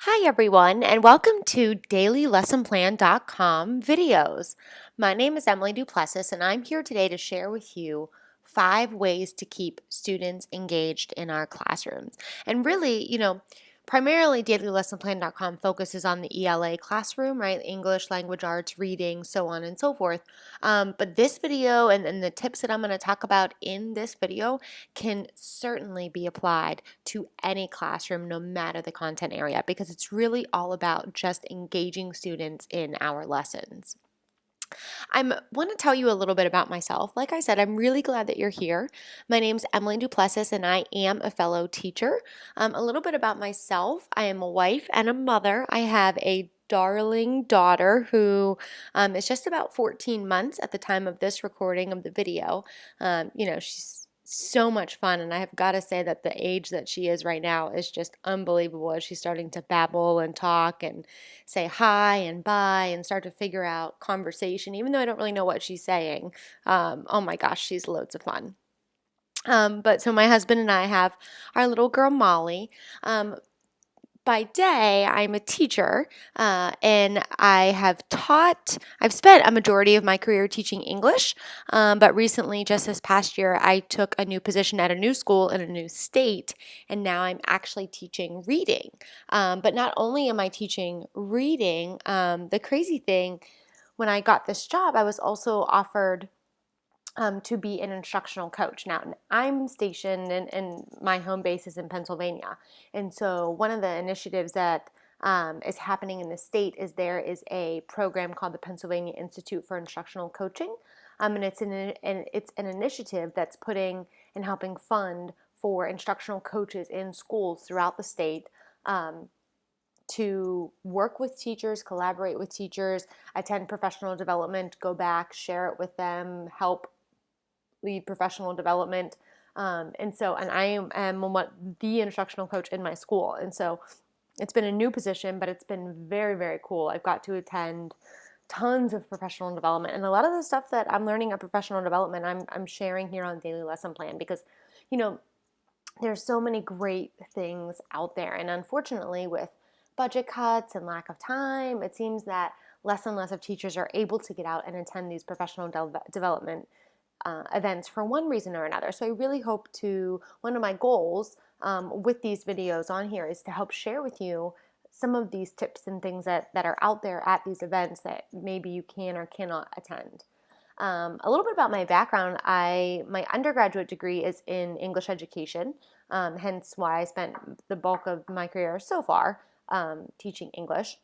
Hi everyone, and welcome to dailylessonplan.com videos. My name is Emily Duplessis, and I'm here today to share with you 5 ways to keep students engaged in our classrooms. And really, primarily dailylessonplan.com focuses on the ELA classroom, right? English, language arts, reading, so on and so forth. But this video and the tips that I'm going to talk about in this video can certainly be applied to any classroom, no matter the content area, because it's really all about just engaging students in our lessons. I want to tell you a little bit about myself. Like I said, I'm really glad that you're here. My name's Emily Duplessis, and I am a fellow teacher. A little bit about myself. I am a wife and a mother. I have a darling daughter who is just about 14 months at the time of this recording of the video. She's so much fun, and I have got to say that the age that she is right now is just unbelievable as she's starting to babble and talk and say hi and bye and start to figure out conversation, even though I don't really know what she's saying. Oh my gosh, she's loads of fun. But so my husband and I have our little girl Molly. By day, I'm a teacher, and I've spent a majority of my career teaching English, but recently, just this past year, I took a new position at a new school in a new state, and now I'm actually teaching reading. But not only am I teaching reading, the crazy thing, when I got this job, I was also offered to be an instructional coach. Now, I'm stationed in my home base is in Pennsylvania. And so one of the initiatives that is happening in the state is there is a program called the Pennsylvania Institute for Instructional Coaching. And it's an initiative that's putting and helping fund for instructional coaches in schools throughout the state to work with teachers, collaborate with teachers, attend professional development, go back, share it with them, help lead professional development. And I am the instructional coach in my school. And so it's been a new position, but it's been very, very cool. I've got to attend tons of professional development. And a lot of the stuff that I'm learning at professional development, I'm sharing here on Daily Lesson Plan because, there's so many great things out there. And unfortunately, with budget cuts and lack of time, it seems that less and less of teachers are able to get out and attend these professional development events for one reason or another. So I really hope one of my goals with these videos on here is to help share with you some of these tips and things that are out there at these events that maybe you can or cannot attend. A little bit about my background. My undergraduate degree is in English education, hence why I spent the bulk of my career so far teaching English.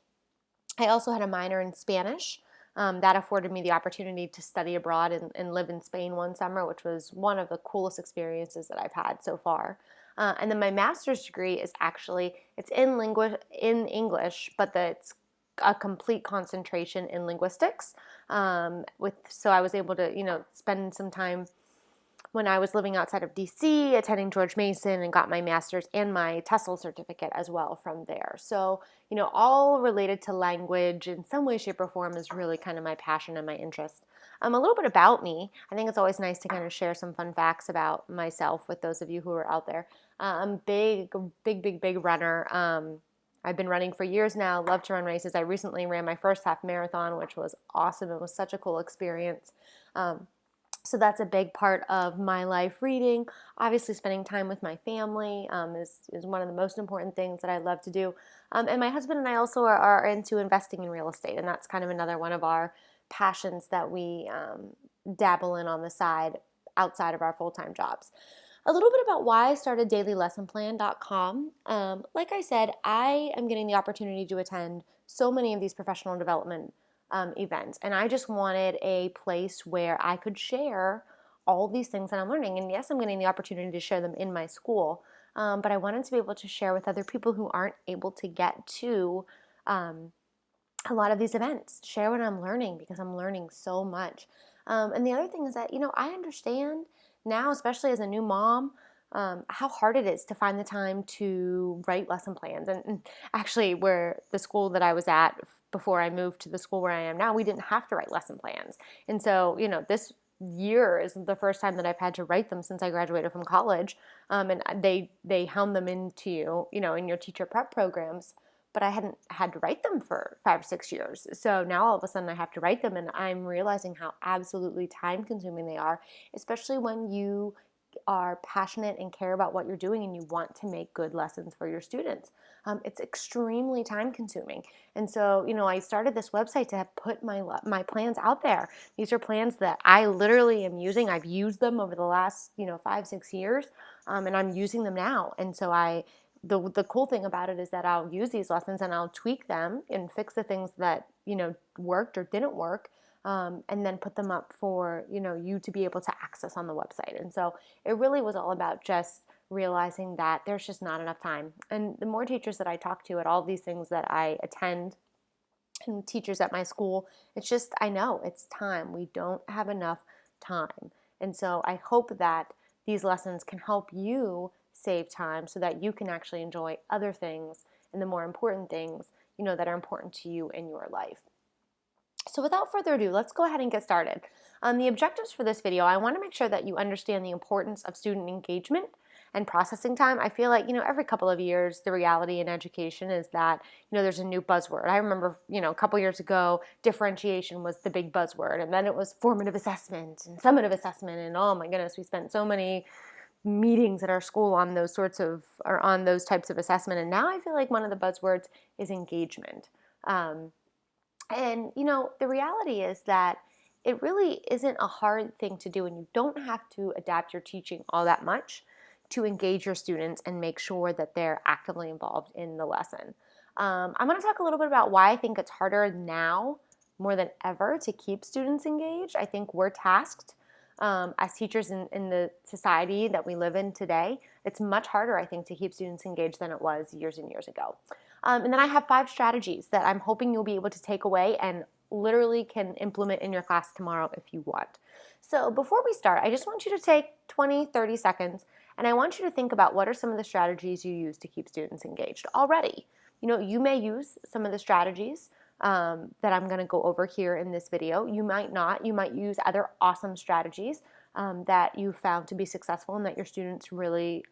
I also had a minor in Spanish. That afforded me the opportunity to study abroad and live in Spain one summer, which was one of the coolest experiences that I've had so far. And then my master's degree it's in English, but it's a complete concentration in linguistics. So I was able to spend some time when I was living outside of DC, attending George Mason, and got my master's and my TESOL certificate as well from there. So, all related to language in some way, shape, or form is really kind of my passion and my interest. A little bit about me. I think it's always nice to kind of share some fun facts about myself with those of you who are out there. I'm big runner. I've been running for years now, love to run races. I recently ran my first half marathon, which was awesome. It was such a cool experience. So that's a big part of my life. Reading, obviously spending time with my family is one of the most important things that I love to do. And my husband and I also are into investing in real estate, and that's kind of another one of our passions that we dabble in on the side outside of our full-time jobs. A little bit about why I started dailylessonplan.com. Like I said, I am getting the opportunity to attend so many of these professional development events. And I just wanted a place where I could share all these things that I'm learning. And yes, I'm getting the opportunity to share them in my school, but I wanted to be able to share with other people who aren't able to get to a lot of these events, share what I'm learning because I'm learning so much. And the other thing is that, I understand now, especially as a new mom, how hard it is to find the time to write lesson plans. And actually, where the school that I was at before I moved to the school where I am now, we didn't have to write lesson plans. And so, this year is the first time that I've had to write them since I graduated from college. And they hound them into you, in your teacher prep programs. but I hadn't had to write them for 5 or 6 years. So now all of a sudden I have to write them, and I'm realizing how absolutely time consuming they are, especially when you are passionate and care about what you're doing and you want to make good lessons for your students. It's extremely time consuming. And so, I started this website to put my plans out there. These are plans that I literally am using. I've used them over the last, 5, 6 years, and I'm using them now. And so the cool thing about it is that I'll use these lessons and I'll tweak them and fix the things that, worked or didn't work. And then put them up for, you to be able to access on the website. And so it really was all about just realizing that there's just not enough time. And the more teachers that I talk to at all these things that I attend and teachers at my school, it's just, I know it's time. We don't have enough time. And so I hope that these lessons can help you save time so that you can actually enjoy other things and the more important things, that are important to you in your life. So without further ado, let's go ahead and get started. The objectives for this video, I want to make sure that you understand the importance of student engagement and processing time. I feel like, every couple of years, the reality in education is that, there's a new buzzword. I remember, a couple years ago, differentiation was the big buzzword, and then it was formative assessment and summative assessment, and oh my goodness, we spent so many meetings at our school on those types of assessment, and now I feel like one of the buzzwords is engagement. And, the reality is that it really isn't a hard thing to do, and you don't have to adapt your teaching all that much to engage your students and make sure that they're actively involved in the lesson. I'm going to talk a little bit about why I think it's harder now more than ever to keep students engaged. I think we're tasked as teachers in the society that we live in today. It's much harder, I think, to keep students engaged than it was years and years ago. And then I have 5 strategies that I'm hoping you'll be able to take away and literally can implement in your class tomorrow if you want. So before we start, I just want you to take 20, 30 seconds, and I want you to think about what are some of the strategies you use to keep students engaged already. You may use some of the strategies that I'm going to go over here in this video. You might not. You might use other awesome strategies that you found to be successful and that your students really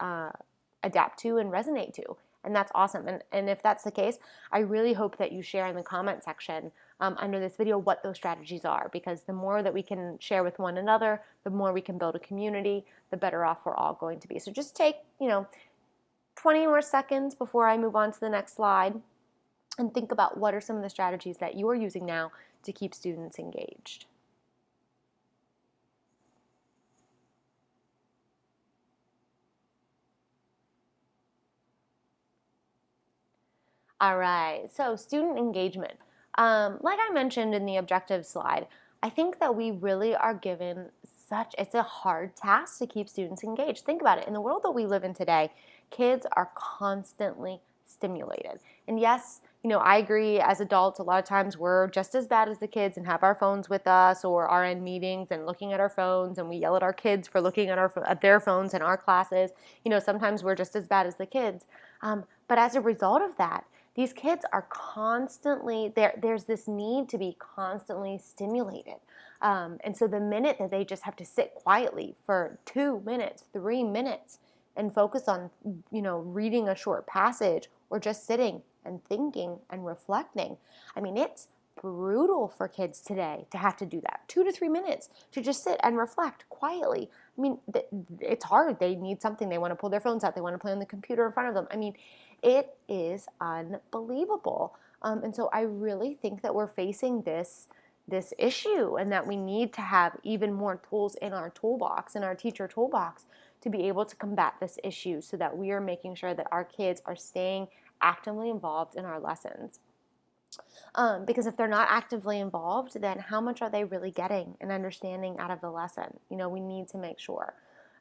adapt to and resonate to. And that's awesome. And if that's the case, I really hope that you share in the comment section under this video what those strategies are, because the more that we can share with one another, the more we can build a community, the better off we're all going to be. So just take, 20 more seconds before I move on to the next slide and think about what are some of the strategies that you are using now to keep students engaged. All right, so student engagement. Like I mentioned in the objective slide, I think that we really are given it's a hard task to keep students engaged. Think about it. In the world that we live in today, kids are constantly stimulated. And yes, I agree, as adults, a lot of times we're just as bad as the kids and have our phones with us or are in meetings and looking at our phones, and we yell at our kids for looking at their phones in our classes. Sometimes we're just as bad as the kids. But as a result of that, these kids are constantly, there's this need to be constantly stimulated. And so the minute that they just have to sit quietly for 2 minutes, 3 minutes, and focus on, reading a short passage or just sitting and thinking and reflecting, I mean, it's brutal for kids today to have to do that. 2 to 3 minutes to just sit and reflect quietly. I mean, it's hard. They need something. They want to pull their phones out. They want to play on the computer in front of them. I mean, it is unbelievable. And so I really think that we're facing this issue, and that we need to have even more tools in our toolbox, in our teacher toolbox, to be able to combat this issue so that we are making sure that our kids are staying actively involved in our lessons. Because if they're not actively involved, then how much are they really getting and understanding out of the lesson? We need to make sure.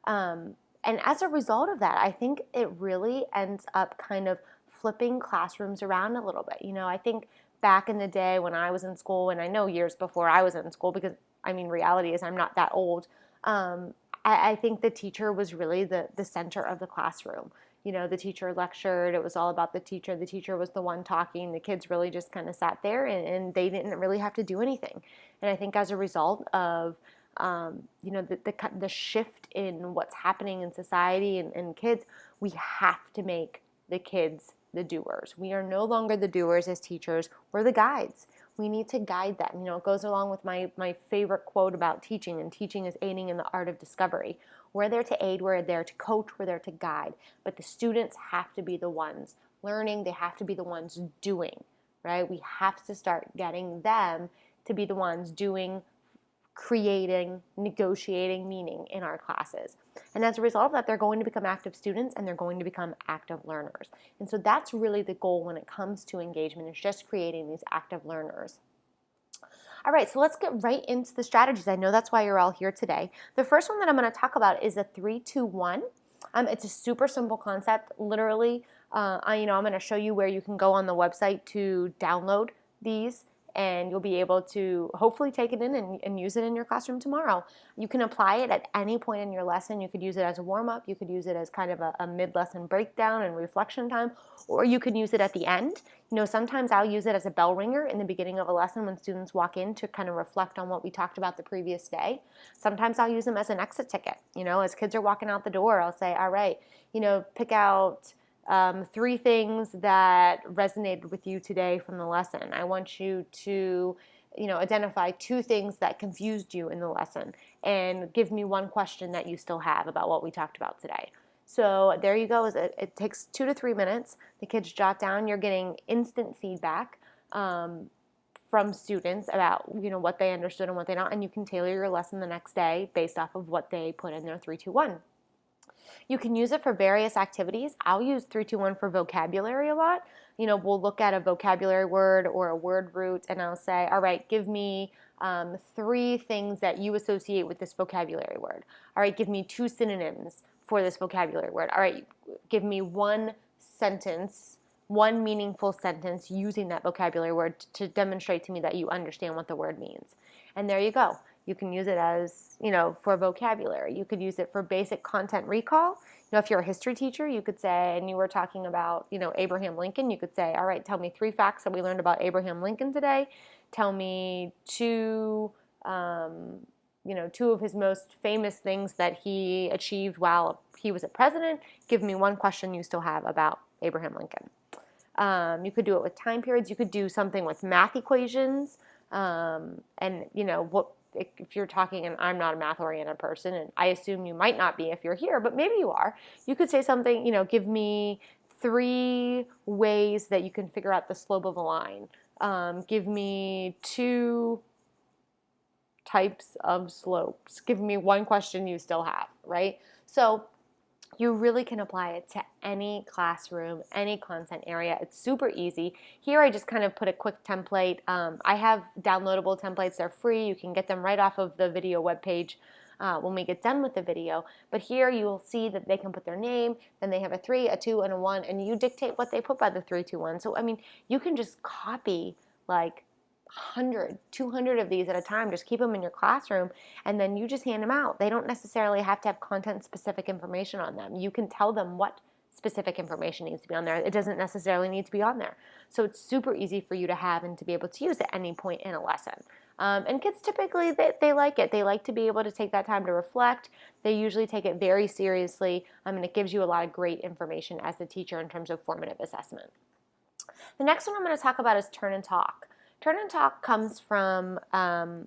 And as a result of that, I think it really ends up kind of flipping classrooms around a little bit. I think back in the day when I was in school, and I know years before I was in school, because reality is I'm not that old, I think the teacher was really the center of the classroom. The teacher lectured, it was all about the teacher was the one talking, the kids really just kind of sat there and they didn't really have to do anything. And I think as a result of the shift in what's happening in society and kids, we have to make the kids the doers. We are no longer the doers as teachers. We're the guides. We need to guide them. It goes along with my favorite quote about teaching, and teaching is aiding in the art of discovery. We're there to aid, we're there to coach, we're there to guide. But the students have to be the ones learning, they have to be the ones doing, right? We have to start getting them to be the ones doing, creating, negotiating meaning in our classes. And as a result of that, they're going to become active students and they're going to become active learners. And so that's really the goal when it comes to engagement, is just creating these active learners. All right, so let's get right into the strategies. I know that's why you're all here today. The first one that I'm going to talk about is a 3-2-1. It's a super simple concept. Literally, I'm going to show you where you can go on the website to download these, and you'll be able to hopefully take it in and use it in your classroom tomorrow. You can apply it at any point in your lesson. You could use it as a warm-up. You could use it as kind of a mid-lesson breakdown and reflection time, or you could use it at the end. Sometimes I'll use it as a bell ringer in the beginning of a lesson when students walk in to kind of reflect on what we talked about the previous day. Sometimes I'll use them as an exit ticket. As kids are walking out the door, I'll say, all right, pick out 3 things that resonated with you today from the lesson. I want you to, identify 2 things that confused you in the lesson, and give me 1 question that you still have about what we talked about today. So there you go. It takes 2 to 3 minutes. The kids jot down. You're getting instant feedback from students about what they understood and what they don't, and you can tailor your lesson the next day based off of what they put in their 3-2-1. You can use it for various activities. I'll use 3-2-1 for vocabulary a lot. We'll look at a vocabulary word or a word root, and I'll say, all right, give me 3 things that you associate with this vocabulary word. All right, give me 2 synonyms for this vocabulary word. All right, give me 1 sentence, 1 meaningful sentence using that vocabulary word to demonstrate to me that you understand what the word means. And there you go. You can use it as, for vocabulary. You could use it for basic content recall. If you're a history teacher, you could say, and you were talking about, Abraham Lincoln, you could say, all right, tell me 3 facts that we learned about Abraham Lincoln today. Tell me 2 of his most famous things that he achieved while he was a president. Give me 1 question you still have about Abraham Lincoln. You could do it with time periods. You could do something with math equations. If you're talking, and I'm not a math-oriented person, and I assume you might not be if you're here, but maybe you are, you could say something, give me 3 ways that you can figure out the slope of a line. Give me 2 types of slopes. Give me 1 question you still have, right? So you really can apply it to any classroom, any content area. It's super easy. Here I just kind of put a quick template. I have downloadable templates. They're free. You can get them right off of the video webpage when we get done with the video. But here you will see that they can put their name, then they have a 3, a 2, and a 1, and you dictate what they put by the 3-2-1. So, you can just copy like 100, 200 of these at a time. Just keep them in your classroom, and then you just hand them out. They don't necessarily have to have content-specific information on them. You can tell them what specific information needs to be on there. It doesn't necessarily need to be on there. So it's super easy for you to have and to be able to use at any point in a lesson. And kids typically, they like it. They like to be able to take that time to reflect. They usually take it very seriously, and it gives you a lot of great information as a teacher in terms of formative assessment. The next one I'm going to talk about is Turn and Talk. Turn and Talk comes from the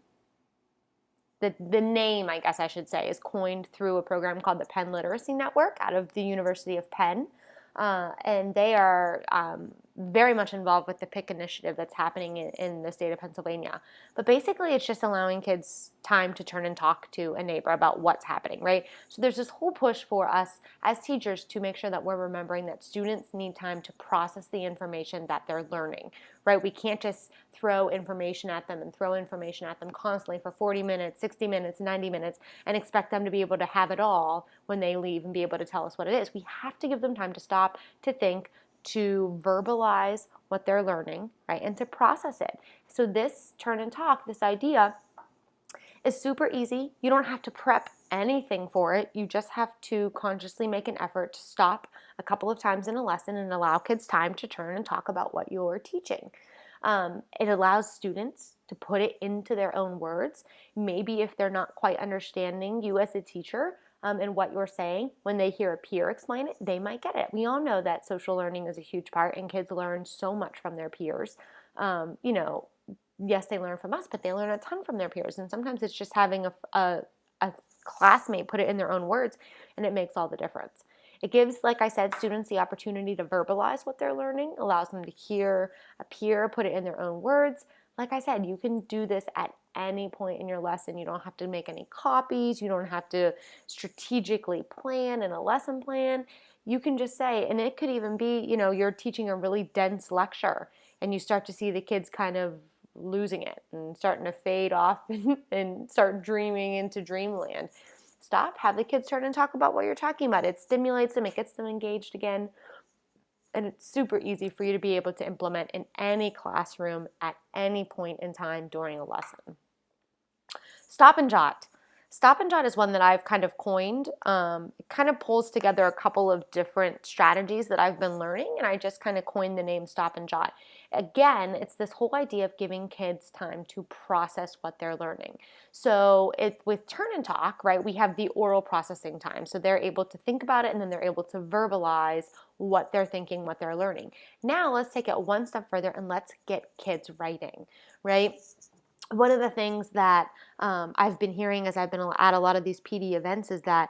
name, I guess I should say, is coined through a program called the Penn Literacy Network out of the University of Penn. And they are very much involved with the PIC initiative that's happening in the state of Pennsylvania. But basically, it's just allowing kids time to turn and talk to a neighbor about what's happening, right? So there's this whole push for us as teachers to make sure that we're remembering that students need time to process the information that they're learning, right? We can't just throw information at them constantly for 40 minutes, 60 minutes, 90 minutes, and expect them to be able to have it all when they leave and be able to tell us what it is. We have to give them time to stop, to think, to verbalize what they're learning, right, and to process it. So this Turn and Talk, this idea, is super easy. You don't have to prep anything for it. You just have to consciously make an effort to stop a couple of times in a lesson and allow kids time to turn and talk about what you're teaching. It allows students to put it into their own words. Maybe if they're not quite understanding you as a teacher, in what you're saying, when they hear a peer explain it, they might get it. We all know that social learning is a huge part, and kids learn so much from their peers. You know, yes, they learn from us, but they learn a ton from their peers. And sometimes it's just having a classmate put it in their own words, and it makes all the difference. It gives, like I said, students the opportunity to verbalize what they're learning, allows them to hear a peer put it in their own words. Like I said, you can do this at any point in your lesson. You don't have to make any copies. You don't have to strategically plan in a lesson plan. You can just say, and it could even be, you know, you're teaching a really dense lecture and you start to see the kids kind of losing it and starting to fade off and start dreaming into dreamland. Stop, have the kids turn and talk about what you're talking about. It stimulates them, it gets them engaged again, and it's super easy for you to be able to implement in any classroom at any point in time during a lesson. Stop and jot. Stop and jot is one that I've kind of coined. It kind of pulls together a couple of different strategies that I've been learning, and I just kind of coined the name stop and jot. Again, it's this whole idea of giving kids time to process what they're learning. So with turn and talk, right, we have the oral processing time. So they're able to think about it and then they're able to verbalize what they're thinking, what they're learning. Now let's take it one step further and let's get kids writing, right? One of the things that I've been hearing as I've been at a lot of these PD events is that,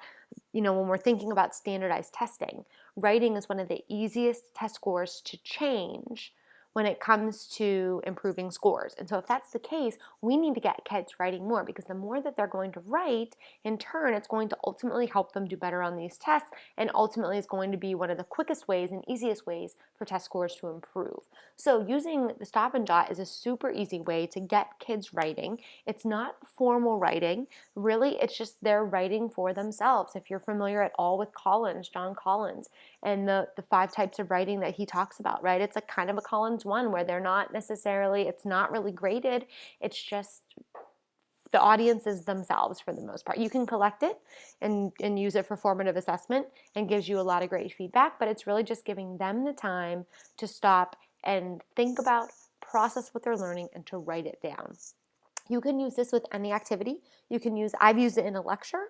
you know, when we're thinking about standardized testing, writing is one of the easiest test scores to change when it comes to improving scores. And so if that's the case, we need to get kids writing more, because the more that they're going to write, in turn, it's going to ultimately help them do better on these tests, and ultimately is going to be one of the quickest ways and easiest ways for test scores to improve. So using the stop and jot is a super easy way to get kids writing. It's not formal writing. Really, it's just they're writing for themselves. If you're familiar at all with Collins, John Collins, and the 5 types of writing that he talks about, right? It's a kind of a Collins one where they're not necessarily, it's not really graded. It's just the audiences themselves for the most part. You can collect it and use it for formative assessment, and gives you a lot of great feedback, but it's really just giving them the time to stop and think about, process what they're learning, and to write it down. You can use this with any activity. I've used it in a lecture,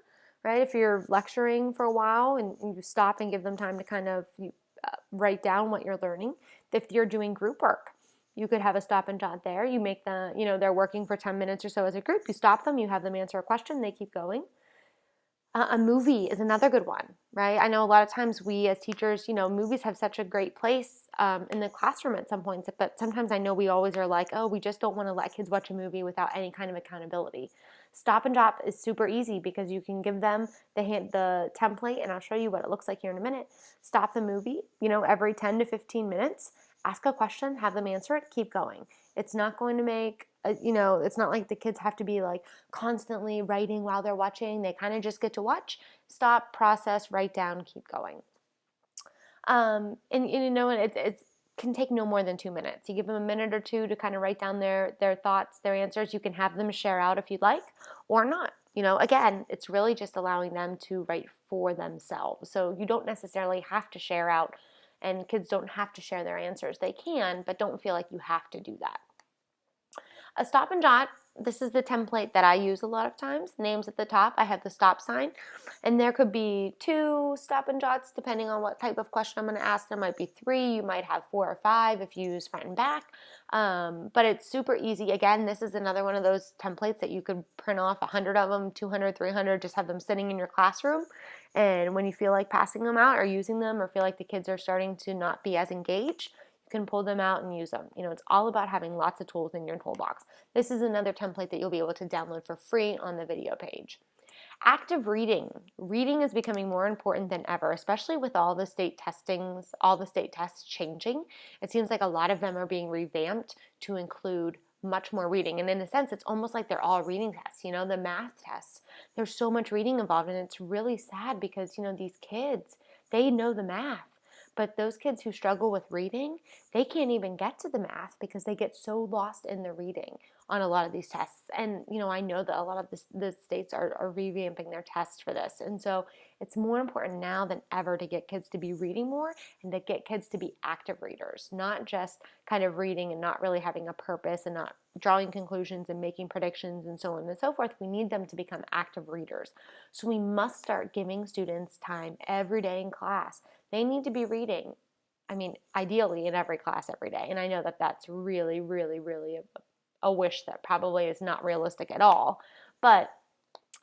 right? If you're lecturing for a while and you stop and give them time to kind of write down what you're learning. If you're doing group work, you could have a stop and jot there. You make they're working for 10 minutes or so as a group. You stop them, you have them answer a question, they keep going. A movie is another good one, right? I know a lot of times we as teachers, movies have such a great place in the classroom at some points, but sometimes I know we always are like, oh, we just don't want to let kids watch a movie without any kind of accountability. Stop and drop is super easy because you can give them the template, and I'll show you what it looks like here in a minute. Stop the movie, every 10 to 15 minutes, ask a question, have them answer it, keep going. It's not going to make it's not like the kids have to be like constantly writing while they're watching. They kind of just get to watch, stop, process, write down, keep going. And it can take no more than 2 minutes. You give them a minute or two to kind of write down their thoughts, their answers. You can have them share out if you'd like, or not. Again, it's really just allowing them to write for themselves. So you don't necessarily have to share out, and kids don't have to share their answers. They can, but don't feel like you have to do that. A stop and jot, this is the template that I use a lot of times. Names at the top, I have the stop sign, and there could be 2 stop and jots depending on what type of question I'm going to ask. There might be 3, you might have 4 or 5 if you use front and back, but it's super easy. Again, this is another one of those templates that you could print off 100 of them, 200, 300, just have them sitting in your classroom, and when you feel like passing them out or using them, or feel like the kids are starting to not be as engaged, can pull them out and use them. It's all about having lots of tools in your toolbox. This is another template that you'll be able to download for free on the video page. Active reading. Reading is becoming more important than ever, especially with all the state testings, all the state tests changing. It seems like a lot of them are being revamped to include much more reading. And in a sense, it's almost like they're all reading tests, the math tests. There's so much reading involved, and it's really sad because, these kids, they know the math. But those kids who struggle with reading, they can't even get to the math because they get so lost in the reading. on a lot of these tests. And, I know that a lot of the states are revamping their tests for this. And so it's more important now than ever to get kids to be reading more and to get kids to be active readers, not just kind of reading and not really having a purpose and not drawing conclusions and making predictions and so on and so forth. We need them to become active readers. So we must start giving students time every day in class. They need to be reading. I mean, ideally in every class every day. And I know that that's really, really, really a wish that probably is not realistic at all. But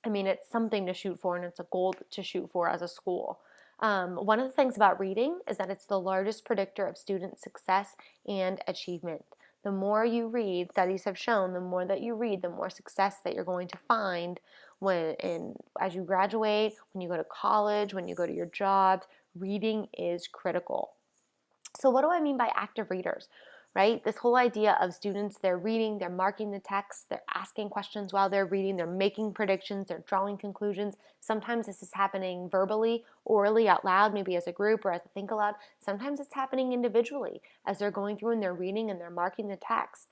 I mean, it's something to shoot for and it's a goal to shoot for as a school. One of the things about reading is that it's the largest predictor of student success and achievement. The more you read, studies have shown, the more that you read, the more success that you're going to find as you graduate, when you go to college, when you go to your jobs. Reading is critical. So what do I mean by active readers, right? This whole idea of students, they're reading, they're marking the text, they're asking questions while they're reading, they're making predictions, they're drawing conclusions. Sometimes this is happening verbally, orally, out loud, maybe as a group or as a think aloud. Sometimes it's happening individually as they're going through and they're reading and they're marking the text.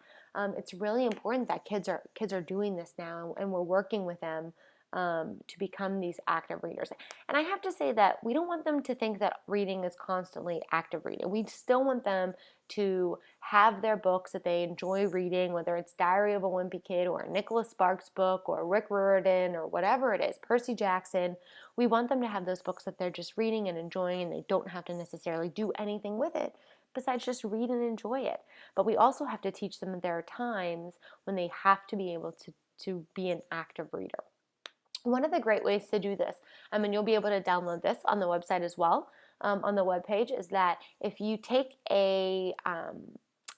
It's really important that kids are doing this now, and we're working with them to become these active readers. And I have to say that we don't want them to think that reading is constantly active reading. We still want them to have their books that they enjoy reading, whether it's Diary of a Wimpy Kid or a Nicholas Sparks book or Rick Riordan or whatever it is, Percy Jackson. We want them to have those books that they're just reading and enjoying, and they don't have to necessarily do anything with it besides just read and enjoy it. But we also have to teach them that there are times when they have to be able to be an active reader. One of the great ways to do this, and you'll be able to download this on the website as well, on the webpage, is that if you take a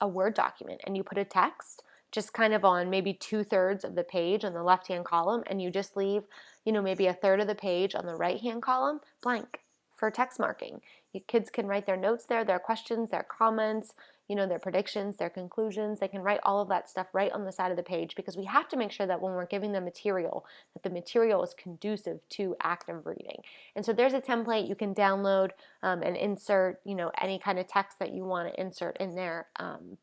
Word document and you put a text just kind of on maybe 2/3 of the page on the left-hand column, and you just leave, maybe a third of the page on the right-hand column blank for text marking. Your kids can write their notes there, their questions, their comments, their predictions, their conclusions. They can write all of that stuff right on the side of the page, because we have to make sure that when we're giving them material, that the material is conducive to active reading. And so there's a template you can download and insert, any kind of text that you want to insert in there.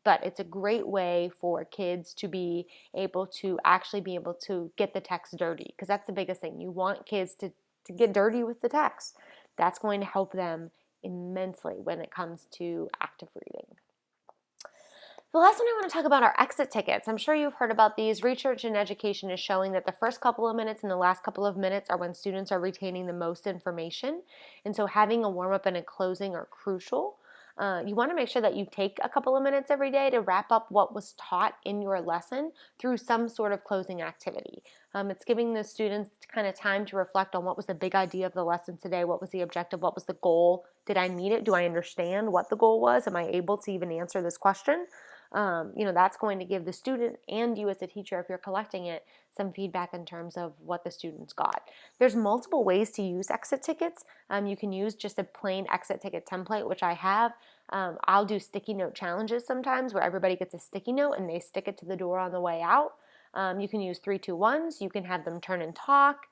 But it's a great way for kids to be able to actually be able to get the text dirty, because that's the biggest thing. You want kids to get dirty with the text. That's going to help them immensely when it comes to active reading. The last one I want to talk about are exit tickets. I'm sure you've heard about these. Research in education is showing that the first couple of minutes and the last couple of minutes are when students are retaining the most information. And so having a warm-up and a closing are crucial. You want to make sure that you take a couple of minutes every day to wrap up what was taught in your lesson through some sort of closing activity. It's giving the students kind of time to reflect on what was the big idea of the lesson today, what was the objective, what was the goal, did I meet it, do I understand what the goal was, am I able to even answer this question? That's going to give the student and you as a teacher, if you're collecting it, some feedback in terms of what the students got. There's multiple ways to use exit tickets. You can use just a plain exit ticket template, which I have. I'll do sticky note challenges sometimes where everybody gets a sticky note and they stick it to the door on the way out. You can use 3, 2, 1s. You can have them turn and talk.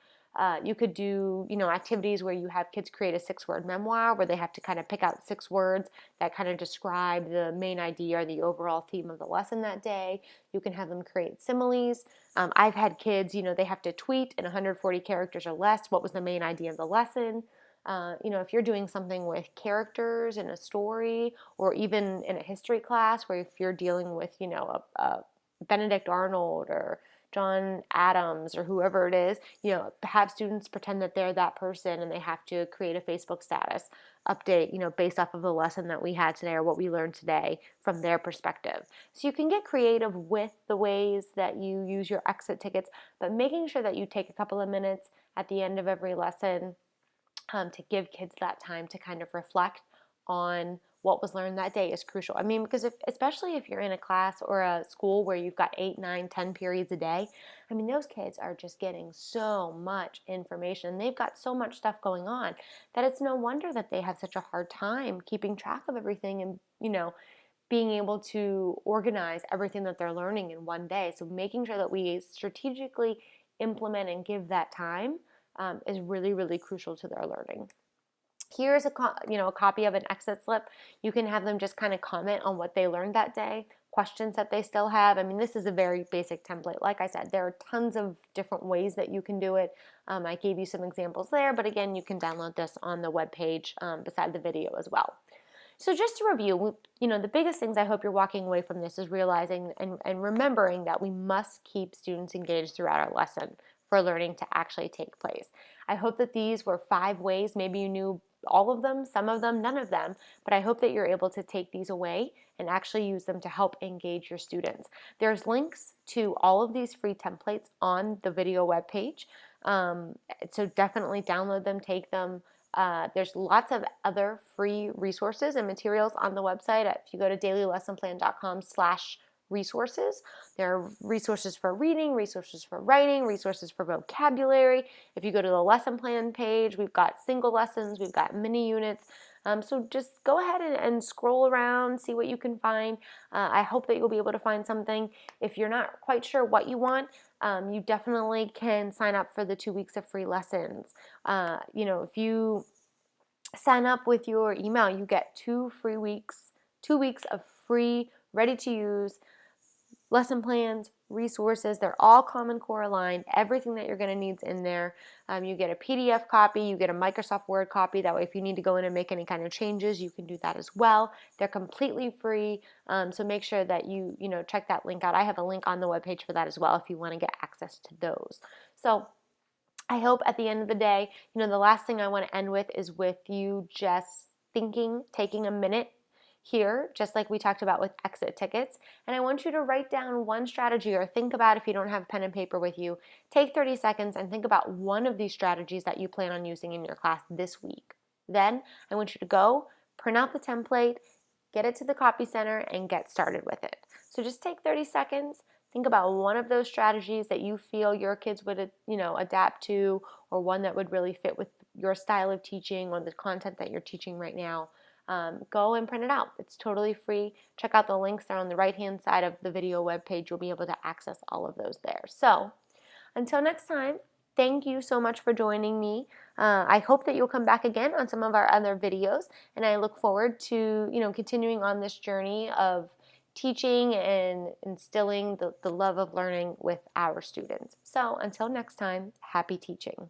You could do, activities where you have kids create a 6-word memoir where they have to kind of pick out 6 words that kind of describe the main idea or the overall theme of the lesson that day. You can have them create similes. I've had kids, they have to tweet in 140 characters or less what was the main idea of the lesson. If you're doing something with characters in a story, or even in a history class where if you're dealing with, a Benedict Arnold or John Adams or whoever it is, have students pretend that they're that person and they have to create a Facebook status update, based off of the lesson that we had today or what we learned today from their perspective. So you can get creative with the ways that you use your exit tickets, but making sure that you take a couple of minutes at the end of every lesson to give kids that time to kind of reflect on what was learned that day is crucial. Because especially if you're in a class or a school where you've got 8, 9, 10 periods a day, those kids are just getting so much information. They've got so much stuff going on that it's no wonder that they have such a hard time keeping track of everything and, being able to organize everything that they're learning in one day. So making sure that we strategically implement and give that time is really, really crucial to their learning. Here's a copy of an exit slip. You can have them just kind of comment on what they learned that day, questions that they still have. I mean, this is a very basic template. Like I said, there are tons of different ways that you can do it. I gave you some examples there, but again, you can download this on the webpage beside the video as well. So just to review, the biggest things I hope you're walking away from this is realizing and remembering that we must keep students engaged throughout our lesson for learning to actually take place. I hope that these were 5 ways. Maybe you knew all of them, some of them, none of them, but I hope that you're able to take these away and actually use them to help engage your students. There's links to all of these free templates on the video webpage, so definitely download them, take them. There's lots of other free resources and materials on the website. If you go to dailylessonplan.com/resources, there are resources for reading, resources for writing, resources for vocabulary. If you go to the lesson plan page, we've got single lessons, we've got mini units. So just go ahead and scroll around, see what you can find. I hope that you'll be able to find something. If you're not quite sure what you want, you definitely can sign up for the 2 weeks of free lessons. If you sign up with your email, you get 2 weeks of free, ready-to-use lesson plans, resources. They're all Common Core aligned. Everything that you're going to need is in there. You get a PDF copy, you get a Microsoft Word copy. That way, if you need to go in and make any kind of changes, you can do that as well. They're completely free, so make sure that you check that link out. I have a link on the webpage for that as well if you want to get access to those. So I hope at the end of the day, the last thing I want to end with is with you just taking a minute here, just like we talked about with exit tickets, and I want you to write down one strategy, or think about, if you don't have pen and paper with you, take 30 seconds and think about one of these strategies that you plan on using in your class this week. Then I want you to go print out the template, get it to the copy center, and get started with it. So just take 30 seconds. Think about one of those strategies that you feel your kids would, adapt to, or one that would really fit with your style of teaching or the content that you're teaching right now. Go and print it out. It's totally free. Check out the links there on the right-hand side of the video webpage. You'll be able to access all of those there. So until next time, thank you so much for joining me. I hope that you'll come back again on some of our other videos, and I look forward to continuing on this journey of teaching and instilling the love of learning with our students. So until next time, happy teaching.